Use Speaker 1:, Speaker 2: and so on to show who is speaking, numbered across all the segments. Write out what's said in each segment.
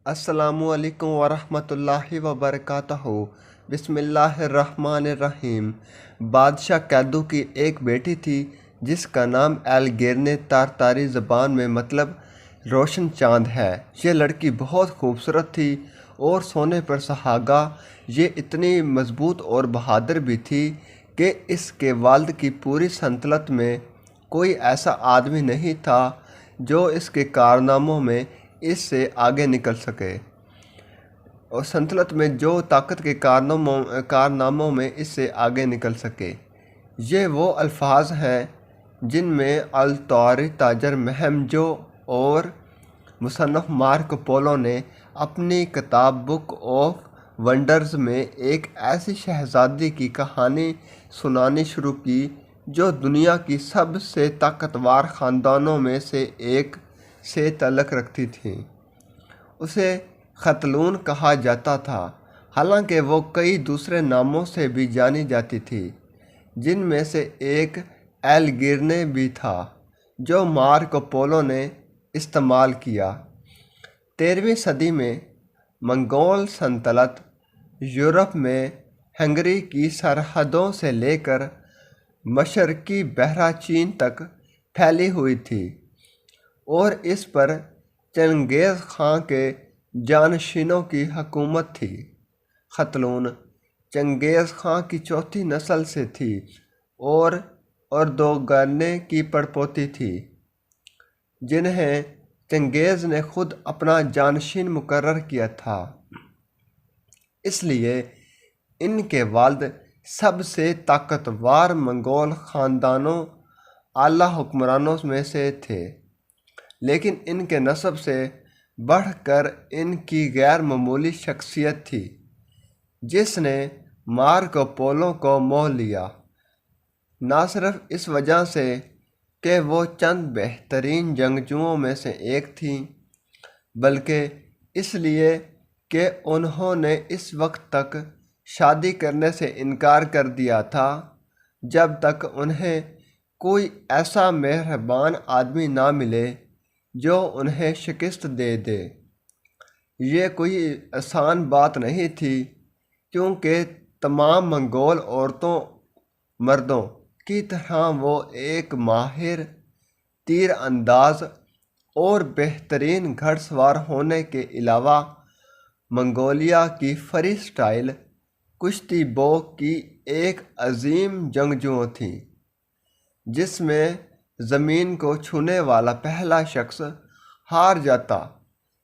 Speaker 1: السلام علیکم ورحمۃ اللہ وبرکاتہ۔ بسم اللہ الرحمن الرحیم۔ بادشاہ کیدو کی ایک بیٹی تھی جس کا نام ایلگیرنے تارتاری زبان میں مطلب روشن چاند ہے۔ یہ لڑکی بہت خوبصورت تھی اور سونے پر سہاگا۔ یہ اتنی مضبوط اور بہادر بھی تھی کہ اس کے والد کی پوری سلطنت میں کوئی ایسا آدمی نہیں تھا جو اس کے کارناموں میں اس سے آگے نکل سکے، اور سلطنت میں جو طاقت کے کارناموں میں اس سے آگے نکل سکے۔ یہ وہ الفاظ ہیں جن میں الطواری تاجر مہم-جو اور مصنف مارکو پولو نے اپنی کتاب بک آف ونڈرز میں ایک ایسی شہزادی کی کہانی سنانی شروع کی جو دنیا کی سب سے طاقتور خاندانوں میں سے ایک سے تعلق رکھتی تھی۔ اسے ختلون کہا جاتا تھا، حالانکہ وہ کئی دوسرے ناموں سے بھی جانی جاتی تھی، جن میں سے ایک ایلگیرنے بھی تھا جو مارکو پولو نے استعمال کیا۔ 13ویں صدی میں منگول سلطنت یورپ میں ہنگری کی سرحدوں سے لے کر مشرقی بحیرہ چین تک پھیلی ہوئی تھی اور اس پر چنگیز خان کے جانشینوں کی حکومت تھی۔ ختلون چنگیز خان کی چوتھی نسل سے تھی اور اردوگانے کی پڑپوتی تھی، جنہیں چنگیز نے خود اپنا جانشین مقرر کیا تھا۔ اس لیے ان کے والد سب سے طاقتور منگول خاندانوں اعلیٰ حکمرانوں میں سے تھے، لیکن ان کے نسب سے بڑھ کر ان کی غیر معمولی شخصیت تھی جس نے مارکو پولو کو موہ لیا، نہ صرف اس وجہ سے کہ وہ چند بہترین جنگجوؤں میں سے ایک تھیں، بلکہ اس لیے کہ انہوں نے اس وقت تک شادی کرنے سے انکار کر دیا تھا جب تک انہیں کوئی ایسا مہربان آدمی نہ ملے جو انہیں شکست دے دے۔ یہ کوئی آسان بات نہیں تھی، کیونکہ تمام منگول عورتوں مردوں کی طرح وہ ایک ماہر تیر انداز اور بہترین گھڑ سوار ہونے کے علاوہ منگولیا کی فری سٹائل کشتی بو کی ایک عظیم جنگجو تھیں، جس میں زمین کو چھونے والا پہلا شخص ہار جاتا۔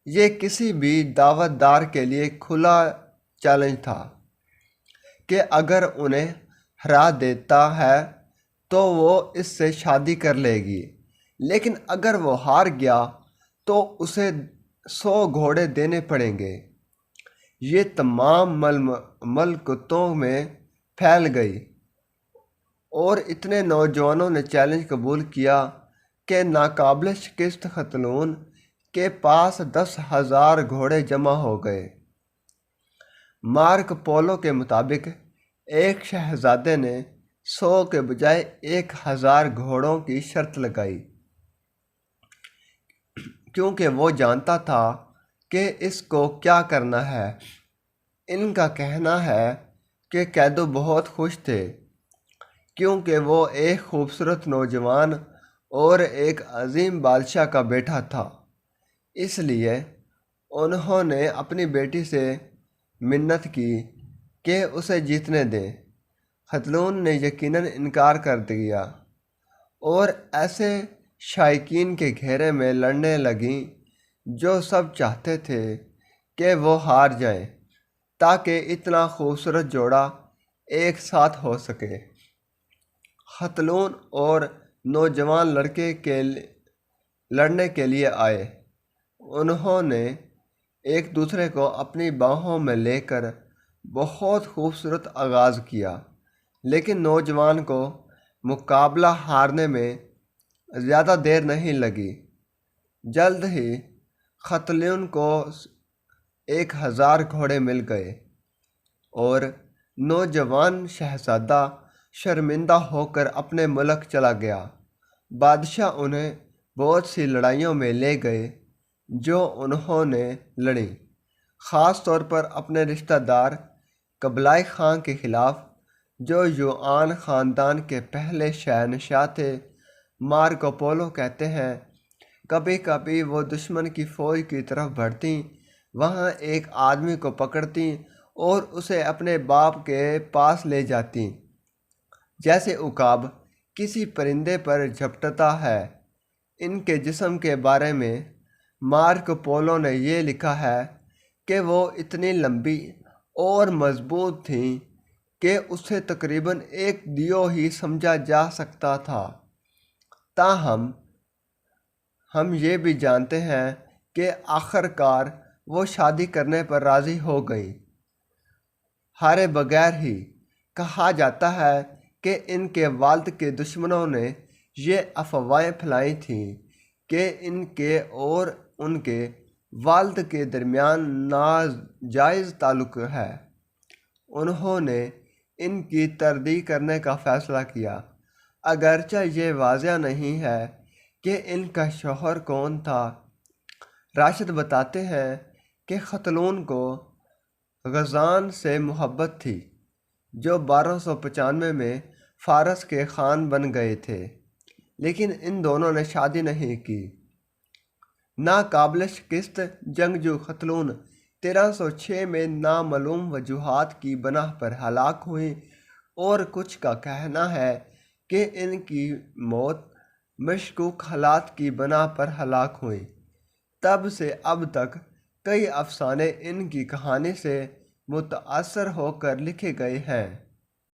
Speaker 1: یہ کسی بھی دعوت دار کے لیے کھلا چیلنج تھا کہ اگر انہیں ہرا دیتا ہے تو وہ اس سے شادی کر لے گی، لیکن اگر وہ ہار گیا تو اسے 100 گھوڑے دینے پڑیں گے۔ یہ تمام مملکتوں میں پھیل گئی اور اتنے نوجوانوں نے چیلنج قبول کیا کہ ناقابل شکست ختلون کے پاس 10,000 گھوڑے جمع ہو گئے۔ مارکو پولو کے مطابق ایک شہزادے نے 100 کے بجائے 1,000 گھوڑوں کی شرط لگائی، کیونکہ وہ جانتا تھا کہ اس کو کیا کرنا ہے۔ ان کا کہنا ہے کہ کیدو بہت خوش تھے، کیونکہ وہ ایک خوبصورت نوجوان اور ایک عظیم بادشاہ کا بیٹا تھا، اس لیے انہوں نے اپنی بیٹی سے منت کی کہ اسے جیتنے دیں۔ ختلون نے یقیناً انکار کر دیا اور ایسے شائقین کے گھیرے میں لڑنے لگیں جو سب چاہتے تھے کہ وہ ہار جائیں تاکہ اتنا خوبصورت جوڑا ایک ساتھ ہو سکے۔ ختلون اور نوجوان لڑکے لڑنے کے لیے آئے۔ انہوں نے ایک دوسرے کو اپنی باہوں میں لے کر بہت خوبصورت آغاز کیا، لیکن نوجوان کو مقابلہ ہارنے میں زیادہ دیر نہیں لگی۔ جلد ہی ختلون کو 1,000 گھوڑے مل گئے اور نوجوان شہزادہ شرمندہ ہو کر اپنے ملک چلا گیا۔ بادشاہ انہیں بہت سی لڑائیوں میں لے گئے جو انہوں نے لڑیں۔ خاص طور پر اپنے رشتہ دار قبلائے خان کے خلاف، جو یوآن خاندان کے پہلے شہنشاہ تھے۔ مارکو پولو کہتے ہیں، کبھی کبھی وہ دشمن کی فوج کی طرف بڑھتیں، وہاں ایک آدمی کو پکڑتیں اور اسے اپنے باپ کے پاس لے جاتیں، جیسے عقاب کسی پرندے پر جھپٹتا ہے۔ ان کے جسم کے بارے میں مارکو پولو نے یہ لکھا ہے کہ وہ اتنی لمبی اور مضبوط تھیں کہ اسے تقریباً ایک دیو ہی سمجھا جا سکتا تھا۔ تاہم ہم یہ بھی جانتے ہیں کہ آخر کار وہ شادی کرنے پر راضی ہو گئیں، ہارے بغیر ہی۔ کہا جاتا ہے کہ ان کے والد کے دشمنوں نے یہ افواہیں پھیلائی تھیں کہ ان کے اور ان کے والد کے درمیان ناجائز تعلق ہے۔ انہوں نے ان کی تردید کرنے کا فیصلہ کیا، اگرچہ یہ واضح نہیں ہے کہ ان کا شوہر کون تھا۔ راشد بتاتے ہیں کہ ختلون کو غزان سے محبت تھی، جو 1295 میں فارس کے خان بن گئے تھے، لیکن ان دونوں نے شادی نہیں کی۔ ناقابل شکست جنگجو ختلون 1306 میں نامعلوم وجوہات کی بنا پر ہلاک ہوئیں، اور کچھ کا کہنا ہے کہ ان کی موت مشکوک حالات کی بنا پر ہلاک ہوئی۔ تب سے اب تک کئی افسانے ان کی کہانی سے متاثر ہو کر لکھے گئے ہیں۔